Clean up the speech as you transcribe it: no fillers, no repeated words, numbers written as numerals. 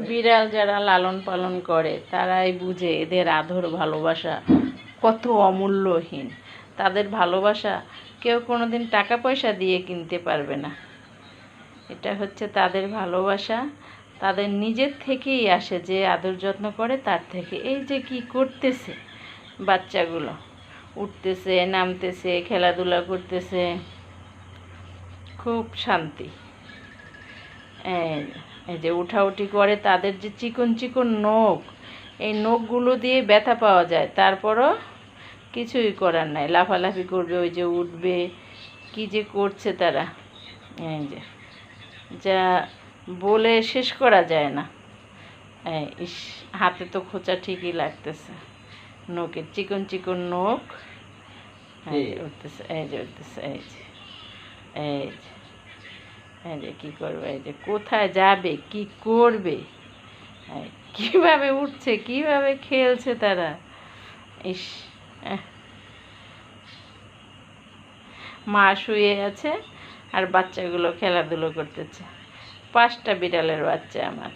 বিড়াল যারা লালন পালন করে তারাই বুঝে এদের আদর ভালোবাসা কত অমূল্যহীন। তাদের ভালোবাসা কেউ কোনোদিন টাকা পয়সা দিয়ে কিনতে পারবে না। এটা হচ্ছে তাদের ভালোবাসা, তাদের নিজের থেকেই আসে, যে আদর যত্ন করে তার থেকে। এই যে কি করতেছে বাচ্চাগুলো, উঠতেছে নামতেছে খেলাধুলা করতেছে, খুব শান্তি। এই যে উঠাউঠি করে, তাদের যে চিকন চিকন নখ, এই নখগুলো দিয়ে ব্যথা পাওয়া যায়, তারপরও কিছুই করার নাই, লাফালাফি করবে, ওই যে উঠবে, কি যে করছে তারা, এই যে যা বলে শেষ করা যায় না। ইস, হাতে তো খোঁচা ঠিকই লাগতেছে, নখের চিকন চিকন নখ উঠতেছে, এই যে উঠতেছে, এই যে এই যে এই যে কী করবে, এই যে কোথায় যাবে, কি করবে, কিভাবে উঠছে, কিভাবে খেলছে তারা। ইস, মা শুয়ে আছে আর বাচ্চাগুলো খেলাধুলো করতেছে। 5টা বিড়ালের বাচ্চা আমার।